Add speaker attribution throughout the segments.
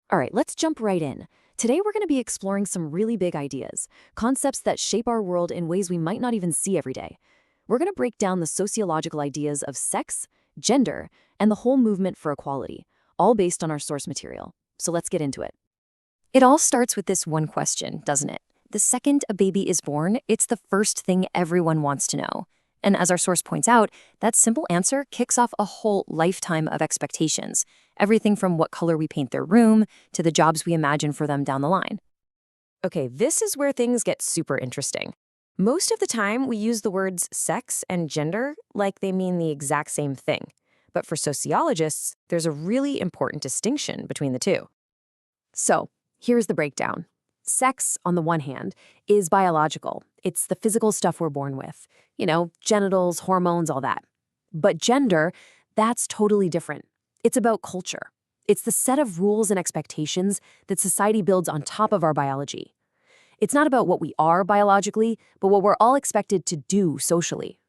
Speaker 1: All right, let's jump right in. Today we're going to be exploring some really big ideas, concepts that shape our world in ways we might not even see every day. We're going to break down the sociological ideas of sex, gender, and the whole movement for equality, all based on our source material. So let's get into it. It all starts with this one question, doesn't it? The second a baby is born, it's the first thing everyone wants to know. And as our source points out, that simple answer kicks off a whole lifetime of expectations, everything from what color we paint their room to the jobs we imagine for them down the line. Okay, this is where things get super interesting. Most of the time, we use the words sex and gender like they mean the exact same thing. But for sociologists, there's a really important distinction between the two. So, here's the breakdown. Sex, on the one hand, is biological. It's the physical stuff we're born with. Genitals, hormones, all that. But gender, that's totally different. It's about culture. It's the set of rules and expectations that society builds on top of our biology. It's not about what we are biologically, but what we're all expected to do socially.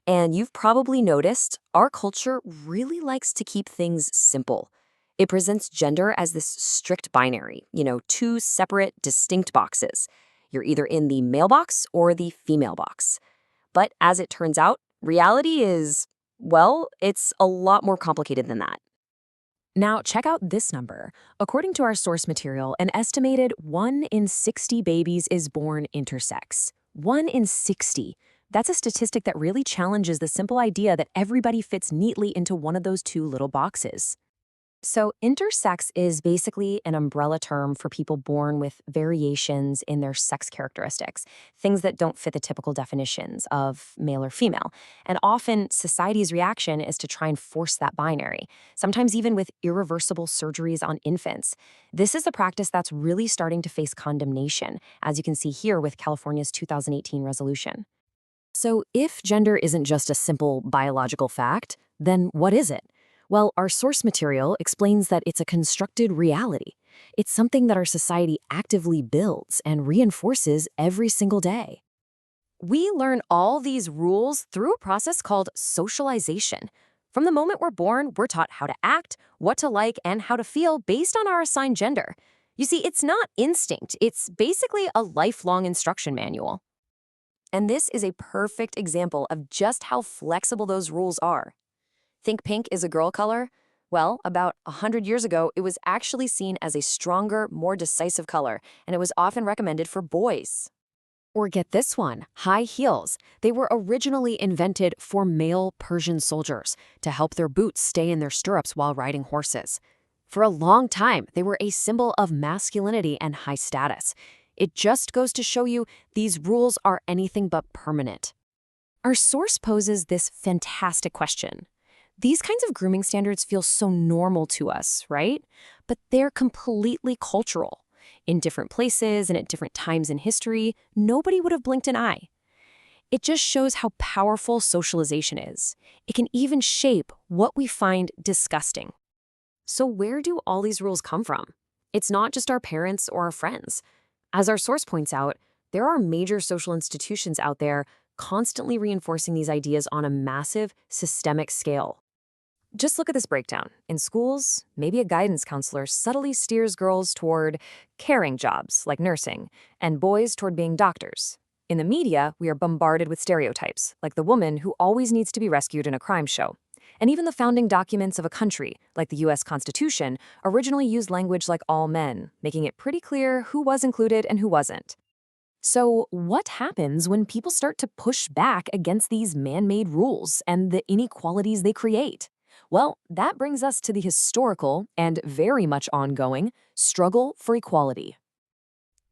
Speaker 1: And you've probably noticed, our culture really likes to keep things simple. It presents gender as this strict binary, two separate, distinct boxes. You're either in the male box or the female box. But as it turns out, reality is, well, it's a lot more complicated than that. Now, check out this number. According to our source material, an estimated 1 in 60 babies is born intersex. 1 in 60. That's a statistic that really challenges the simple idea that everybody fits neatly into one of those two little boxes. So intersex is basically an umbrella term for people born with variations in their sex characteristics, things that don't fit the typical definitions of male or female. And often society's reaction is to try and force that binary, sometimes even with irreversible surgeries on infants. This is a practice that's really starting to face condemnation, as you can see here with California's 2018 resolution. So if gender isn't just a simple biological fact, then what is it? Well, our source material explains that it's a constructed reality. It's something that our society actively builds and reinforces every single day. We learn all these rules through a process called socialization. From the moment we're born, we're taught how to act, what to like, and how to feel based on our assigned gender. You see, it's not instinct. It's basically a lifelong instruction manual. And this is a perfect example of just how flexible those rules are. Think pink is a girl color? Well, about 100 years ago, it was actually seen as a stronger, more decisive color, and it was often recommended for boys. Or get this one, high heels. They were originally invented for male Persian soldiers to help their boots stay in their stirrups while riding horses. For a long time, they were a symbol of masculinity and high status. It just goes to show you these rules are anything but permanent. Our source poses this fantastic question. These kinds of grooming standards feel so normal to us, right? But they're completely cultural. In different places and at different times in history, nobody would have blinked an eye. It just shows how powerful socialization is. It can even shape what we find disgusting. So where do all these rules come from? It's not just our parents or our friends. As our source points out, there are major social institutions out there constantly reinforcing these ideas on a massive, systemic scale. Just look at this breakdown. In schools, maybe a guidance counselor subtly steers girls toward caring jobs like nursing, and boys toward being doctors. In the media, we are bombarded with stereotypes, like the woman who always needs to be rescued in a crime show. And even the founding documents of a country, like the US Constitution, originally used language like all men, making it pretty clear who was included and who wasn't. So what happens when people start to push back against these man-made rules and the inequalities they create? Well, that brings us to the historical and very much ongoing struggle for equality.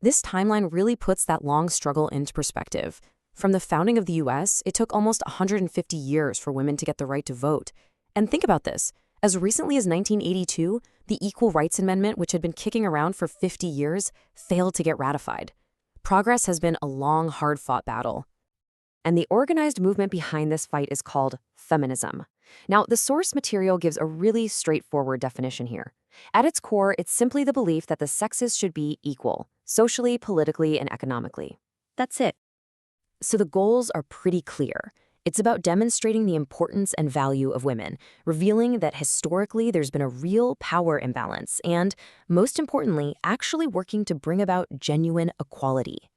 Speaker 1: This timeline really puts that long struggle into perspective. From the founding of the US, it took almost 150 years for women to get the right to vote. And think about this. As recently as 1982, the Equal Rights Amendment, which had been kicking around for 50 years, failed to get ratified. Progress has been a long, hard-fought battle. And the organized movement behind this fight is called feminism. Now, the source material gives a really straightforward definition here. At its core, it's simply the belief that the sexes should be equal, socially, politically, and economically. That's it. So the goals are pretty clear. It's about demonstrating the importance and value of women, revealing that historically there's been a real power imbalance, and, most importantly, actually working to bring about genuine equality.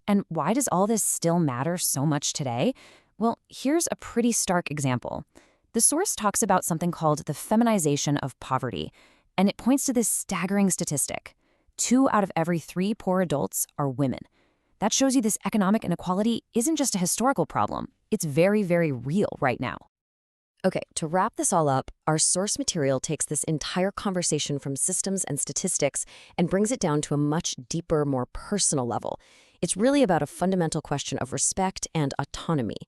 Speaker 1: And why does all this still matter so much today? Well, here's a pretty stark example. The source talks about something called the feminization of poverty, and it points to this staggering statistic. 2 out of every 3 poor adults are women. That shows you this economic inequality isn't just a historical problem. It's very, very real right now. Okay, to wrap this all up, our source material takes this entire conversation from systems and statistics and brings it down to a much deeper, more personal level. It's really about a fundamental question of respect and autonomy.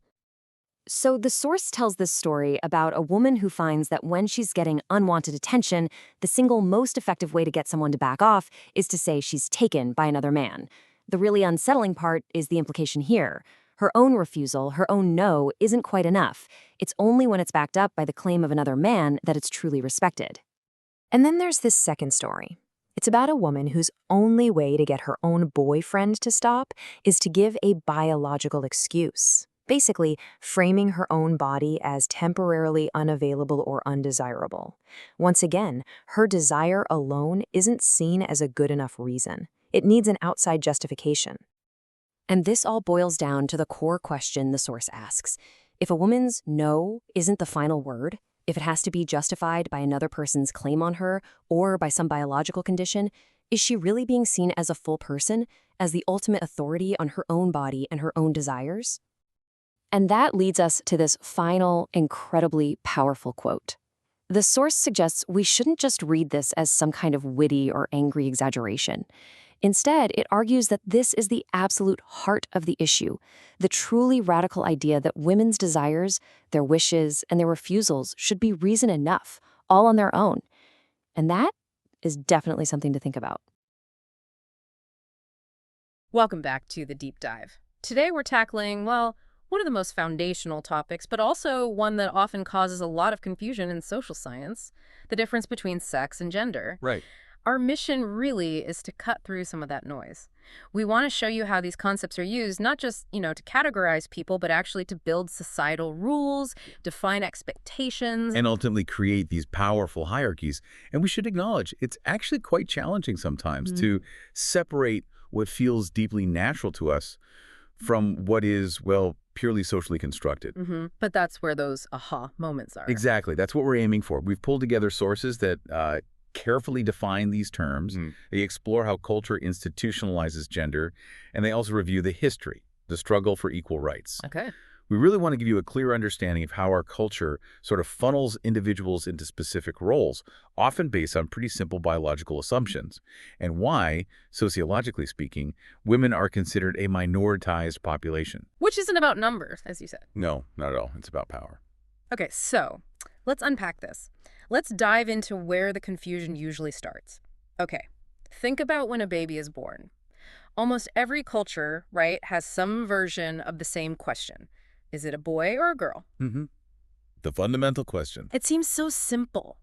Speaker 1: So the source tells this story about a woman who finds that when she's getting unwanted attention, the single most effective way to get someone to back off is to say she's taken by another man. The really unsettling part is the implication here. Her own refusal, her own no, isn't quite enough. It's only when it's backed up by the claim of another man that it's truly respected. And then there's this second story. It's about a woman whose only way to get her own boyfriend to stop is to give a biological excuse, basically framing her own body as temporarily unavailable or undesirable. Once again, her desire alone isn't seen as a good enough reason. It needs an outside justification. And this all boils down to the core question the source asks. If a woman's no isn't the final word, if it has to be justified by another person's claim on her or by some biological condition, is she really being seen as a full person, as the ultimate authority on her own body and her own desires? And that leads us to this final, incredibly powerful quote. The source suggests we shouldn't just read this as some kind of witty or angry exaggeration. Instead, it argues that this is the absolute heart of the issue, the truly radical idea that women's desires, their wishes, and their refusals should be reason enough, all on their own. And that is definitely something to think about.
Speaker 2: Welcome back to The Deep Dive. Today we're tackling, well, one of the most foundational topics, but also one that often causes a lot of confusion in social science, the difference between sex and gender.
Speaker 3: Right.
Speaker 2: Our mission really is to cut through some of that noise. We want to show you how these concepts are used, not just, to categorize people, but actually to build societal rules, define expectations.
Speaker 3: And ultimately create these powerful hierarchies. And we should acknowledge it's actually quite challenging sometimes to separate what feels deeply natural to us from what is, well, purely socially constructed.
Speaker 2: But that's where those aha moments are.
Speaker 3: Exactly. That's what we're aiming for. We've pulled together sources that carefully define these terms. They explore how culture institutionalizes gender, and they also review the history, the struggle for equal rights.
Speaker 2: Okay.
Speaker 3: We really want to give you a clear understanding of how our culture sort of funnels individuals into specific roles, often based on pretty simple biological assumptions, and why, sociologically speaking, women are considered a minoritized population.
Speaker 2: Which isn't about numbers, as you said.
Speaker 3: No, not at all. It's about power.
Speaker 2: Okay, so let's unpack this. Let's dive into where the confusion usually starts. Okay, think about when a baby is born. Almost every culture, right, has some version of the same question. Is it a boy or a girl?
Speaker 3: The fundamental question.
Speaker 2: It seems so simple.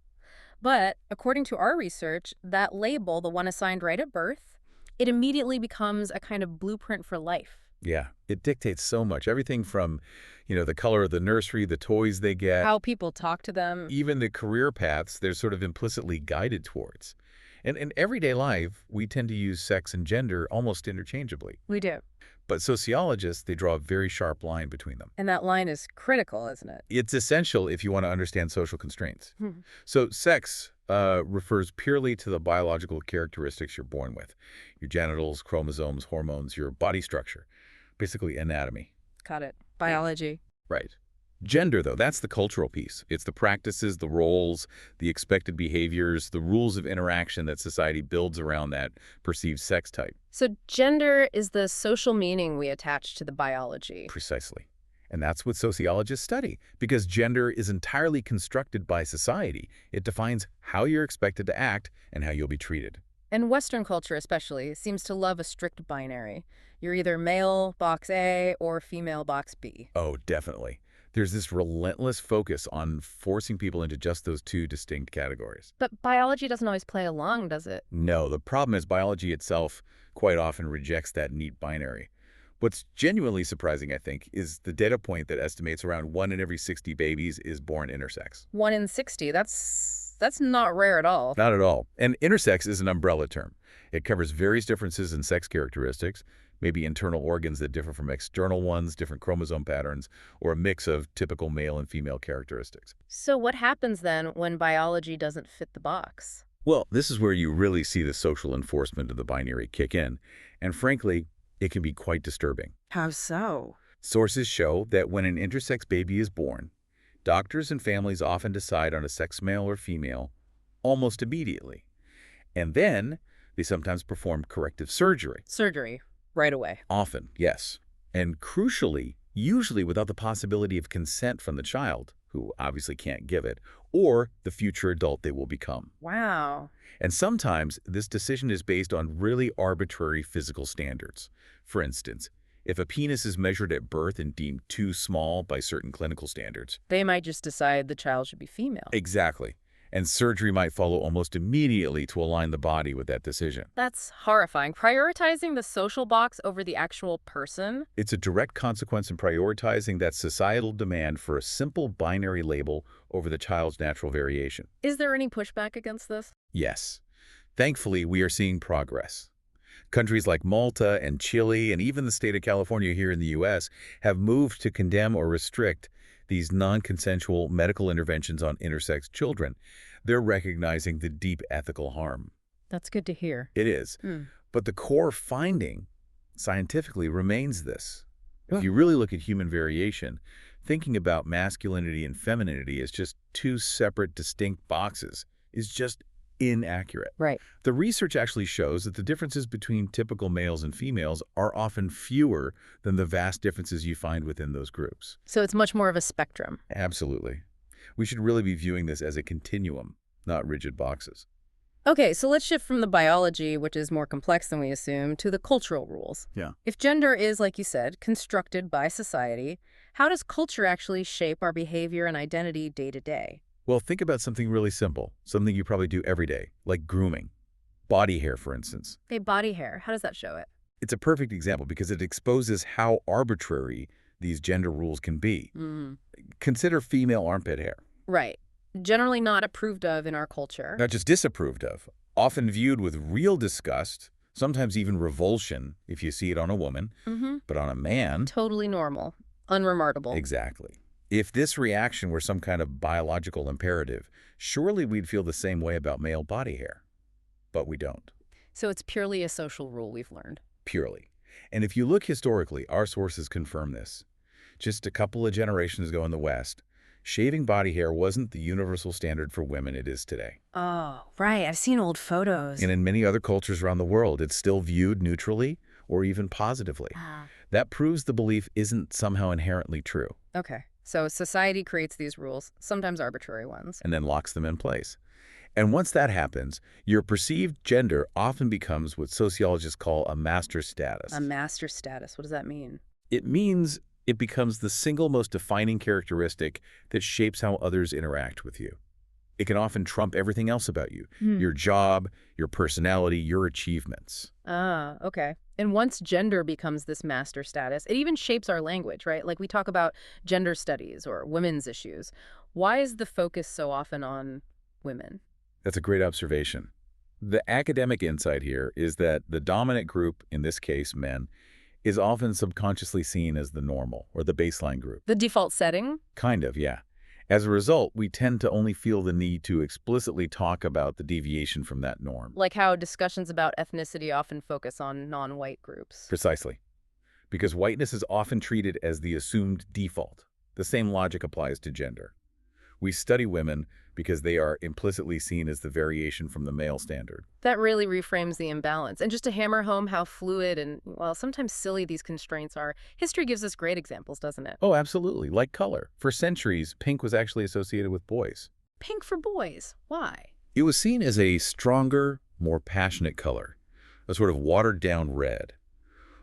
Speaker 2: But according to our research, that label, the one assigned right at birth, it immediately becomes a kind of blueprint for life.
Speaker 3: Yeah, it dictates so much. Everything from, the color of the nursery, the toys they get.
Speaker 2: How people talk to them.
Speaker 3: Even the career paths they're sort of implicitly guided towards. And in everyday life, we tend to use sex and gender almost interchangeably.
Speaker 2: We do.
Speaker 3: But sociologists, they draw a very sharp line between them.
Speaker 2: And that line is critical, isn't it?
Speaker 3: It's essential if you want to understand social constraints. So sex refers purely to the biological characteristics you're born with. Your genitals, chromosomes, hormones, your body structure. Basically anatomy.
Speaker 2: Got it. Biology.
Speaker 3: Right. Gender, though, that's the cultural piece. It's the practices, the roles, the expected behaviors, the rules of interaction that society builds around that perceived sex type.
Speaker 2: So gender is the social meaning we attach to the biology.
Speaker 3: Precisely. And that's what sociologists study, because gender is entirely constructed by society. It defines how you're expected to act and how you'll be treated.
Speaker 2: And Western culture especially seems to love a strict binary. You're either male, box A, or female, box B.
Speaker 3: Oh, definitely. There's this relentless focus on forcing people into just those two distinct categories.
Speaker 2: But biology doesn't always play along, does it?
Speaker 3: No, the problem is biology itself quite often rejects that neat binary. What's genuinely surprising, I think, is the data point that estimates around 1 in every 60 babies is born intersex.
Speaker 2: 1 in 60, that's not rare at all.
Speaker 3: Not at all. And intersex is an umbrella term. It covers various differences in sex characteristics, maybe internal organs that differ from external ones, different chromosome patterns, or a mix of typical male and female characteristics.
Speaker 2: So what happens then when biology doesn't fit the box?
Speaker 3: Well, this is where you really see the social enforcement of the binary kick in, and frankly, it can be quite disturbing.
Speaker 2: How so?
Speaker 3: Sources show that when an intersex baby is born, doctors and families often decide on a sex male or female almost immediately. And then they sometimes perform corrective surgery.
Speaker 2: Surgery, right away.
Speaker 3: Often, yes. And crucially, usually without the possibility of consent from the child, who obviously can't give it, or the future adult they will become.
Speaker 2: Wow.
Speaker 3: And sometimes this decision is based on really arbitrary physical standards. For instance, if a penis is measured at birth and deemed too small by certain clinical standards.
Speaker 2: They might just decide the child should be female.
Speaker 3: Exactly. And surgery might follow almost immediately to align the body with that decision.
Speaker 2: That's horrifying. Prioritizing the social box over the actual person?
Speaker 3: It's a direct consequence in prioritizing that societal demand for a simple binary label over the child's natural variation.
Speaker 2: Is there any pushback against this?
Speaker 3: Yes. Thankfully, we are seeing progress. Countries like Malta and Chile and even the state of California here in the U.S. have moved to condemn or restrict these non-consensual medical interventions on intersex children. They're recognizing the deep ethical harm.
Speaker 2: That's good to hear.
Speaker 3: It is. But the core finding, scientifically, remains this. If you really look at human variation, thinking about masculinity and femininity as just two separate, distinct boxes is just inaccurate.
Speaker 2: Right.
Speaker 3: The research actually shows that the differences between typical males and females are often fewer than the vast differences you find within those groups.
Speaker 2: So it's much more of a spectrum.
Speaker 3: Absolutely. We should really be viewing this as a continuum, not rigid boxes.
Speaker 2: Okay, so let's shift from the biology, which is more complex than we assume, to the cultural rules.
Speaker 3: Yeah.
Speaker 2: If gender is, like you said, constructed by society, how does culture actually shape our behavior and identity day to day?
Speaker 3: Well, think about something really simple, something you probably do every day, like grooming. Body hair, for instance.
Speaker 2: Okay, body hair. How does that show it?
Speaker 3: It's a perfect example because it exposes how arbitrary these gender rules can be. Consider female armpit hair.
Speaker 2: Right. Generally not approved of in our culture.
Speaker 3: Not just disapproved of, often viewed with real disgust, sometimes even revulsion if you see it on a woman, but on a man...
Speaker 2: Totally normal. Unremarkable.
Speaker 3: Exactly. If this reaction were some kind of biological imperative, surely we'd feel the same way about male body hair. But we don't.
Speaker 2: So it's purely a social rule we've learned.
Speaker 3: Purely. And if you look historically, our sources confirm this. Just a couple of generations ago in the West, shaving body hair wasn't the universal standard for women it is today.
Speaker 2: Oh, right. I've seen old photos.
Speaker 3: And in many other cultures around the world, it's still viewed neutrally or even positively. That proves the belief isn't somehow inherently true.
Speaker 2: Okay. So society creates these rules, sometimes arbitrary ones.
Speaker 3: And then locks them in place. And once that happens, your perceived gender often becomes what sociologists call a master status.
Speaker 2: A master status. What does that mean?
Speaker 3: It means it becomes the single most defining characteristic that shapes how others interact with you. It can often trump everything else about you, your job, your personality, your achievements.
Speaker 2: Ah, okay. And once gender becomes this master status, it even shapes our language, right? Like we talk about gender studies or women's issues. Why is the focus so often on women?
Speaker 3: That's a great observation. The academic insight here is that the dominant group, in this case men, is often subconsciously seen as the normal or the baseline group.
Speaker 2: The default setting?
Speaker 3: Kind of, yeah. As a result, we tend to only feel the need to explicitly talk about the deviation from that norm.
Speaker 2: Like how discussions about ethnicity often focus on non-white groups.
Speaker 3: Precisely. Because whiteness is often treated as the assumed default. The same logic applies to gender. We study women because they are implicitly seen as the variation from the male standard.
Speaker 2: That really reframes the imbalance. And just to hammer home how fluid and, well, sometimes silly these constraints are, history gives us great examples, doesn't it?
Speaker 3: Oh, absolutely. Like color. For centuries, pink was actually associated with boys.
Speaker 2: Pink for boys. Why?
Speaker 3: It was seen as a stronger, more passionate color, a sort of watered-down red,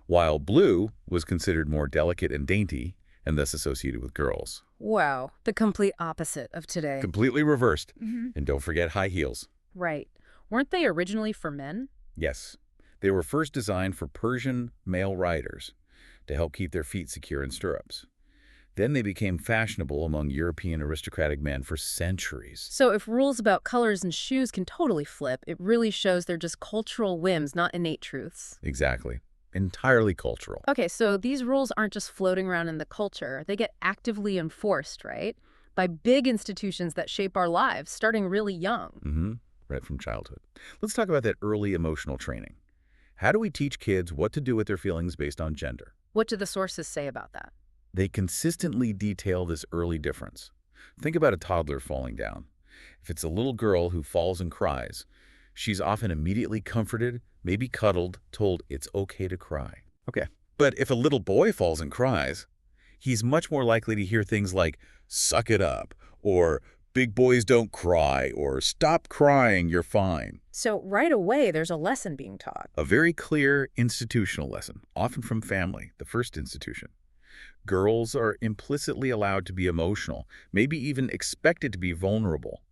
Speaker 3: while blue was considered more delicate and dainty, and thus associated with girls.
Speaker 2: Wow, the complete opposite of today.
Speaker 3: Completely reversed. And don't forget high heels.
Speaker 2: Right. Weren't they originally for men?
Speaker 3: Yes. They were first designed for Persian male riders. to help keep their feet secure in stirrups. Then they became fashionable among European aristocratic men for centuries.
Speaker 2: So if rules about colors and shoes can totally flip, it really shows they're just cultural whims, not innate truths.
Speaker 3: Exactly. Entirely cultural.
Speaker 2: Okay, so these rules aren't just floating around in the culture. They get actively enforced, right? By big institutions that shape our lives, starting really young.
Speaker 3: Right from childhood. Let's talk about that early emotional training. How do we teach kids what to do with their feelings based on gender?
Speaker 2: What do the sources say about that?
Speaker 3: They consistently detail this early difference. Think about a toddler falling down. If it's a little girl who falls and cries, she's often immediately comforted, maybe cuddled, told it's okay to cry. Okay. But if a little boy falls and cries, he's much more likely to hear things like, suck it up, or big boys don't cry, or stop crying, you're fine.
Speaker 2: So right away, there's a lesson being taught.
Speaker 3: A very clear institutional lesson, often from family, the first institution. Girls are implicitly allowed to be emotional, maybe even expected to be vulnerable.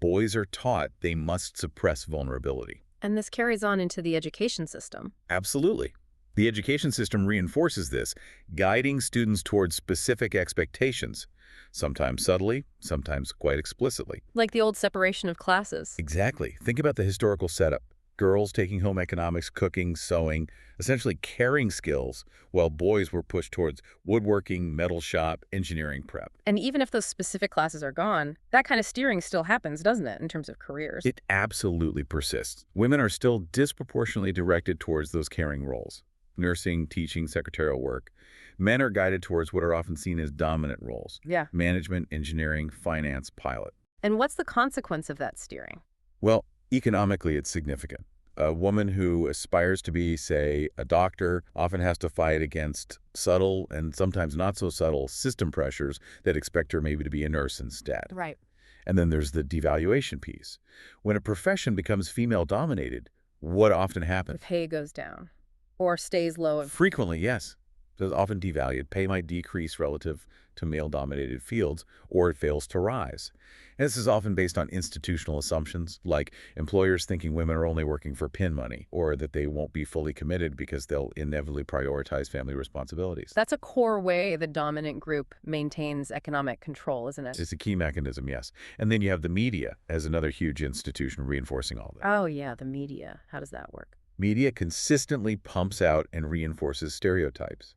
Speaker 3: Boys are taught they must suppress vulnerability.
Speaker 2: And this carries on into the education system.
Speaker 3: Absolutely. The education system reinforces this, guiding students towards specific expectations, sometimes subtly, sometimes quite explicitly.
Speaker 2: Like the old separation of classes.
Speaker 3: Exactly. Think about the historical setup. Girls taking home economics, cooking, sewing, essentially caring skills, while boys were pushed towards woodworking, metal shop, engineering prep.
Speaker 2: And even if those specific classes are gone, that kind of steering still happens, doesn't it, in terms of careers?
Speaker 3: It absolutely persists. Women are still disproportionately directed towards those caring roles. Nursing, teaching, secretarial work. Men are guided towards what are often seen as dominant roles.
Speaker 2: Yeah.
Speaker 3: Management, engineering, finance, pilot.
Speaker 2: And what's the consequence of that steering?
Speaker 3: Well, economically, it's significant. A woman who aspires to be, say, a doctor often has to fight against subtle and sometimes not so subtle system pressures that expect her maybe to be a nurse instead.
Speaker 2: Right.
Speaker 3: And then there's the devaluation piece. When a profession becomes female-dominated, what often
Speaker 2: The
Speaker 3: happens?
Speaker 2: pay goes down or stays low.
Speaker 3: Frequently, yes. It's often devalued. Pay might decrease relative to male-dominated fields, or it fails to rise. And this is often based on institutional assumptions, like employers thinking women are only working for pin money, or that they won't be fully committed because they'll inevitably prioritize family responsibilities.
Speaker 2: That's a core way the dominant group maintains economic control, isn't it?
Speaker 3: It's a key mechanism, yes. And then you have the media as another huge institution reinforcing all that.
Speaker 2: Oh, yeah, the media. How does that work?
Speaker 3: Media consistently pumps out and reinforces stereotypes.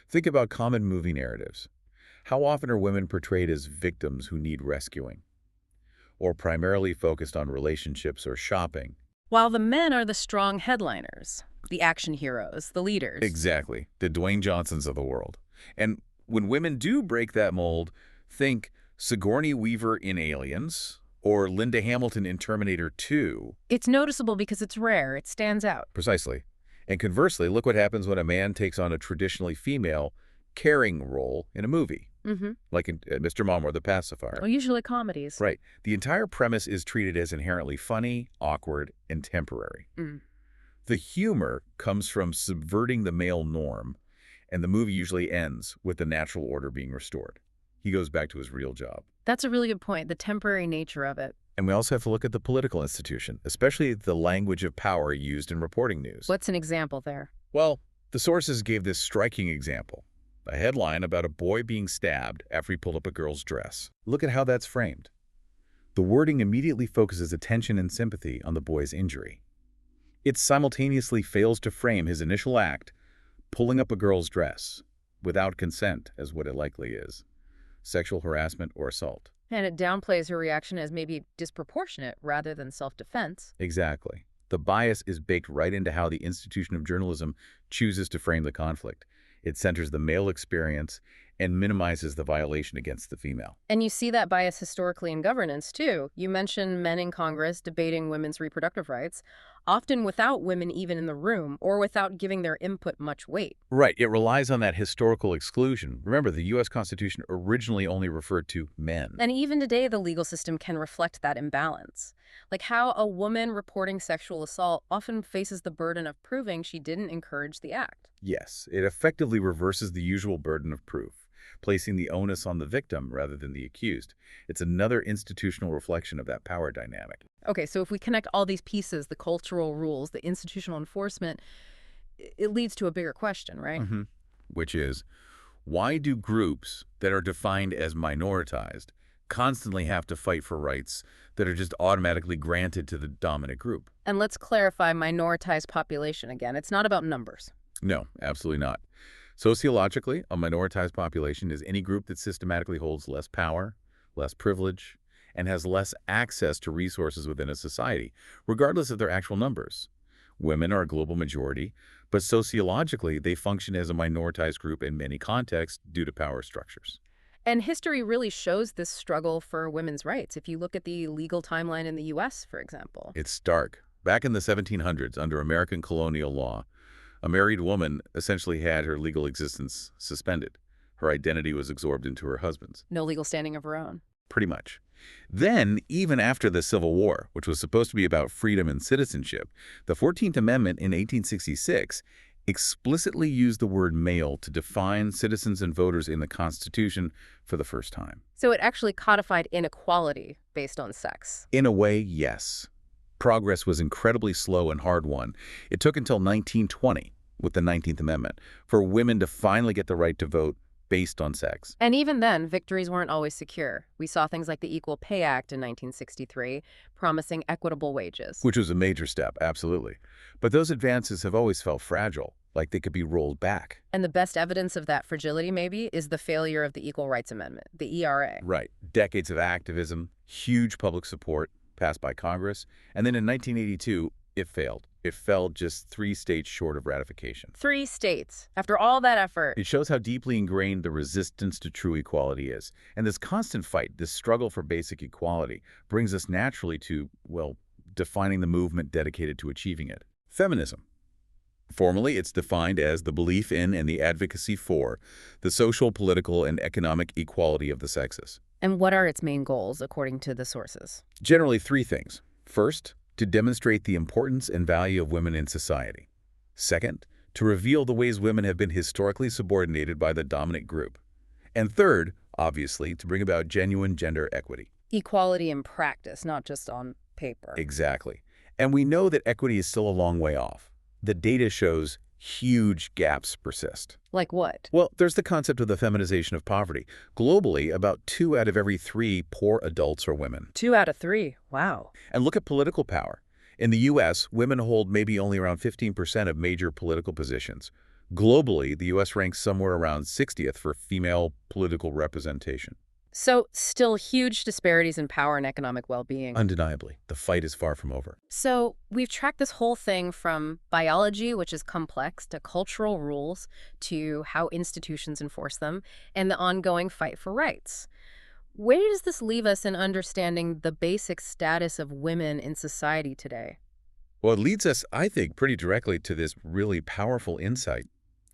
Speaker 3: Think about common movie narratives. How often are women portrayed as victims who need rescuing? Or primarily focused on relationships or shopping?
Speaker 2: While the men are the strong headliners, the action heroes, the leaders.
Speaker 3: Exactly. The Dwayne Johnsons of the world. And when women do break that mold, think Sigourney Weaver in Aliens or Linda Hamilton in Terminator 2.
Speaker 2: It's noticeable because it's rare. It stands out.
Speaker 3: Precisely. And conversely, look what happens when a man takes on a traditionally female caring role in a movie, like in Mr. Mom or The Pacifier.
Speaker 2: Well, usually comedies.
Speaker 3: Right. The entire premise is treated as inherently funny, awkward, and temporary. The humor comes from subverting the male norm, and the movie usually ends with the natural order being restored. He goes back to his real job.
Speaker 2: That's a really good point, the temporary nature of it.
Speaker 3: And we also have to look at the political institution, especially the language of power used in reporting news.
Speaker 2: What's an example there?
Speaker 3: Well, the sources gave this striking example. A headline about a boy being stabbed after he pulled up a girl's dress. Look at how that's framed. The wording immediately focuses attention and sympathy on the boy's injury. It simultaneously fails to frame his initial act, pulling up a girl's dress, without consent, as what it likely is. Sexual harassment or assault.
Speaker 2: And it downplays her reaction as maybe disproportionate rather than self-defense.
Speaker 3: Exactly. The bias is baked right into how the institution of journalism chooses to frame the conflict. It centers the male experience and minimizes the violation against the female.
Speaker 2: And you see that bias historically in governance, too. You mentioned men in Congress debating women's reproductive rights, often without women even in the room or without giving their input much weight.
Speaker 3: Right. It relies on that historical exclusion. Remember, the U.S. Constitution originally only referred to men.
Speaker 2: And even today, the legal system can reflect that imbalance. Like how a woman reporting sexual assault often faces the burden of proving she didn't encourage the act.
Speaker 3: Yes, it effectively reverses the usual burden of proof, placing the onus on the victim rather than the accused. It's another institutional reflection of that power dynamic.
Speaker 2: Okay, so if we connect all these pieces, the cultural rules, the institutional enforcement, it leads to a bigger question, right?
Speaker 3: which is, why do groups that are defined as minoritized constantly have to fight for rights that are just automatically granted to the dominant group?
Speaker 2: And let's clarify minoritized population again. It's not about numbers.
Speaker 3: No, absolutely not. Sociologically, a minoritized population is any group that systematically holds less power, less privilege, and has less access to resources within a society, regardless of their actual numbers. Women are a global majority, but sociologically, they function as a minoritized group in many contexts due to power structures.
Speaker 2: And history really shows this struggle for women's rights. If you look at the legal timeline in the U.S., for example.
Speaker 3: It's stark. Back in the 1700s, under American colonial law, a married woman essentially had her legal existence suspended. Her identity was absorbed into her husband's.
Speaker 2: No legal standing of her own.
Speaker 3: Pretty much. Then, even after the Civil War, which was supposed to be about freedom and citizenship, the 14th Amendment in 1866 explicitly used the word male to define citizens and voters in the Constitution for the first time.
Speaker 2: So it actually codified inequality based on sex.
Speaker 3: In a way, yes. Progress was incredibly slow and hard-won. It took until 1920, with the 19th Amendment, for women to finally get the right to vote based on sex.
Speaker 2: And even then, victories weren't always secure. We saw things like the Equal Pay Act in 1963, promising equitable wages.
Speaker 3: Which was a major step, absolutely. But those advances have always felt fragile, like they could be rolled back.
Speaker 2: And the best evidence of that fragility, maybe, is the failure of the Equal Rights Amendment, the ERA.
Speaker 3: Right. Decades of activism, huge public support, passed by Congress, and then in 1982, it failed. It fell just 3 states short of ratification.
Speaker 2: 3 states. After all that effort.
Speaker 3: It shows how deeply ingrained the resistance to true equality is. And this constant fight, this struggle for basic equality, brings us naturally to, well, defining the movement dedicated to achieving it. Feminism. Formally, it's defined as the belief in and the advocacy for the social, political, and economic equality of the sexes.
Speaker 2: And what are its main goals, according to the sources?
Speaker 3: Generally 3 things. First, to demonstrate the importance and value of women in society. Second, to reveal the ways women have been historically subordinated by the dominant group. And third, obviously, to bring about genuine gender equity.
Speaker 2: Equality in practice, not just on paper.
Speaker 3: Exactly. And we know that equity is still a long way off. The data shows huge gaps persist.
Speaker 2: Like what?
Speaker 3: Well, there's the concept of the feminization of poverty. Globally, about 2 out of every 3 poor adults are women.
Speaker 2: 2 out of 3. Wow.
Speaker 3: And look at political power. In the U.S., women hold maybe only around 15% of major political positions. Globally, the U.S. ranks somewhere around 60th for female political representation.
Speaker 2: So, still huge disparities in power and economic well-being.
Speaker 3: Undeniably, the fight is far from over.
Speaker 2: So, we've tracked this whole thing from biology, which is complex, to cultural rules, to how institutions enforce them, and the ongoing fight for rights. Where does this leave us in understanding the basic status of women in society today?
Speaker 3: Well, it leads us, I think, pretty directly to this really powerful insight,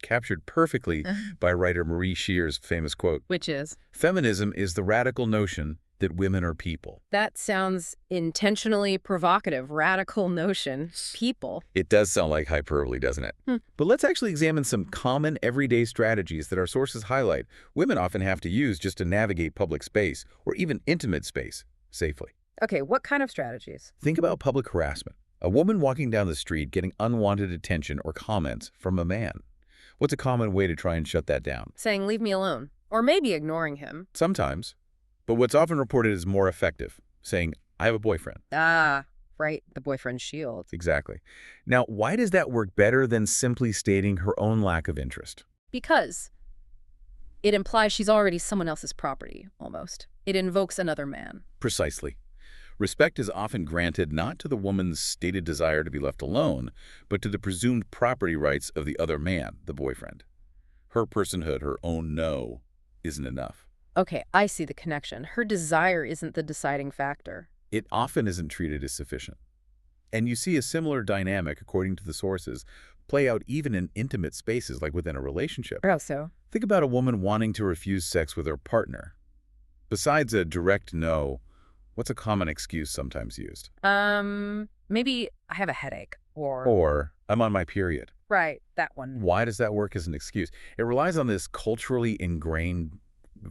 Speaker 3: captured perfectly by writer Marie Scheer's famous quote.
Speaker 2: Which is?
Speaker 3: Feminism is the radical notion that women are people.
Speaker 2: That sounds intentionally provocative. Radical notion. People.
Speaker 3: It does sound like hyperbole, doesn't it? But let's actually examine some common everyday strategies that our sources highlight women often have to use just to navigate public space or even intimate space safely.
Speaker 2: Okay, what kind of strategies?
Speaker 3: Think about public harassment. A woman walking down the street getting unwanted attention or comments from a man. What's a common way to try and shut that down?
Speaker 2: Saying, leave me alone. Or maybe ignoring him.
Speaker 3: Sometimes. But what's often reported as more effective, saying, I have a boyfriend.
Speaker 2: Ah, right. The boyfriend shield.
Speaker 3: Exactly. Now, why does that work better than simply stating her own lack of interest?
Speaker 2: Because it implies she's already someone else's property, almost. It invokes another man.
Speaker 3: Precisely. Respect is often granted not to the woman's stated desire to be left alone, but to the presumed property rights of the other man, the boyfriend. Her personhood, her own no, isn't enough.
Speaker 2: Okay, I see the connection. Her desire isn't the deciding factor.
Speaker 3: It often isn't treated as sufficient. And you see a similar dynamic, according to the sources, play out even in intimate spaces like within a relationship.
Speaker 2: How so?
Speaker 3: Think about a woman wanting to refuse sex with her partner. Besides a direct no, what's a common excuse sometimes used?
Speaker 2: Maybe I have a headache,
Speaker 3: Or I'm on my period.
Speaker 2: Right, that one.
Speaker 3: Why does that work as an excuse? It relies on this culturally ingrained,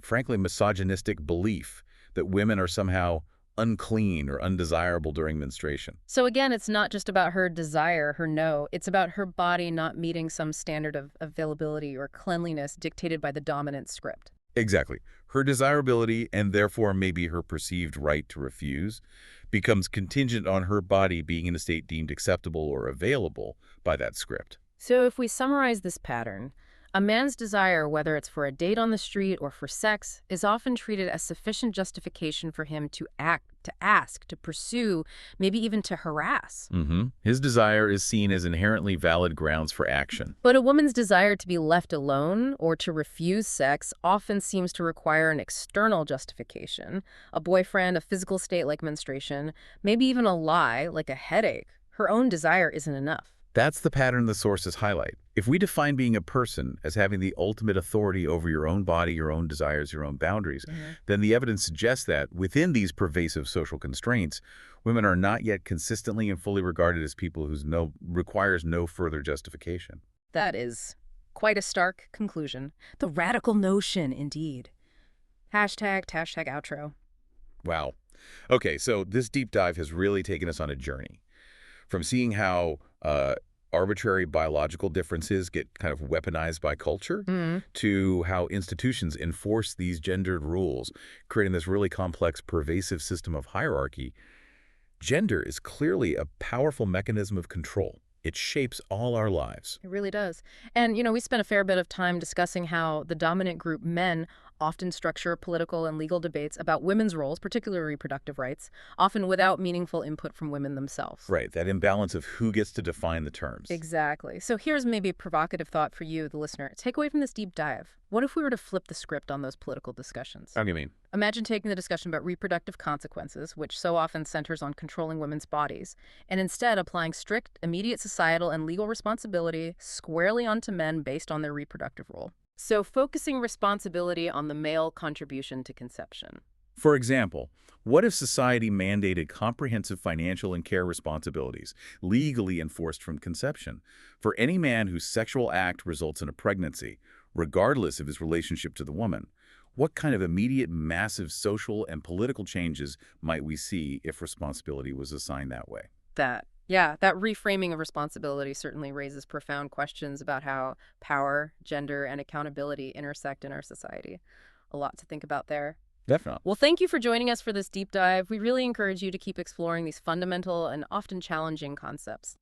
Speaker 3: frankly misogynistic belief that women are somehow unclean or undesirable during menstruation.
Speaker 2: So again, it's not just about her desire, her no. It's about her body not meeting some standard of availability or cleanliness dictated by the dominant script.
Speaker 3: Exactly. Her desirability, and therefore maybe her perceived right to refuse, becomes contingent on her body being in a state deemed acceptable or available by that script.
Speaker 2: So if we summarize this pattern, a man's desire, whether it's for a date on the street or for sex, is often treated as sufficient justification for him to act, to ask, to pursue, maybe even to harass.
Speaker 3: His desire is seen as inherently valid grounds for action.
Speaker 2: But a woman's desire to be left alone or to refuse sex often seems to require an external justification, a boyfriend, a physical state like menstruation, maybe even a lie like a headache. Her own desire isn't enough.
Speaker 3: That's the pattern the sources highlight. If we define being a person as having the ultimate authority over your own body, your own desires, your own boundaries, then the evidence suggests that within these pervasive social constraints, women are not yet consistently and fully regarded as people whose no requires no further justification.
Speaker 2: That is quite a stark conclusion. The radical notion, indeed. Hashtag outro.
Speaker 3: Wow. Okay, so this deep dive has really taken us on a journey. From seeing how arbitrary biological differences get kind of weaponized by culture to how institutions enforce these gendered rules, creating this really complex, pervasive system of hierarchy. Gender is clearly a powerful mechanism of control. It shapes all our lives.
Speaker 2: It really does. And, we spent a fair bit of time discussing how the dominant group, men, often structure political and legal debates about women's roles, particularly reproductive rights, often without meaningful input from women themselves.
Speaker 3: Right, that imbalance of who gets to define the terms.
Speaker 2: Exactly. So here's maybe a provocative thought for you, the listener. Take away from this deep dive. What if we were to flip the script on those political discussions?
Speaker 3: How do you mean?
Speaker 2: Imagine taking the discussion about reproductive consequences, which so often centers on controlling women's bodies, and instead applying strict, immediate societal and legal responsibility squarely onto men based on their reproductive role. So focusing responsibility on the male contribution to conception.
Speaker 3: For example, what if society mandated comprehensive financial and care responsibilities, legally enforced from conception, for any man whose sexual act results in a pregnancy, regardless of his relationship to the woman? What kind of immediate, massive social and political changes might we see if responsibility was assigned that way?
Speaker 2: That reframing of responsibility certainly raises profound questions about how power, gender, and accountability intersect in our society. A lot to think about there.
Speaker 3: Definitely.
Speaker 2: Well, thank you for joining us for this deep dive. We really encourage you to keep exploring these fundamental and often challenging concepts.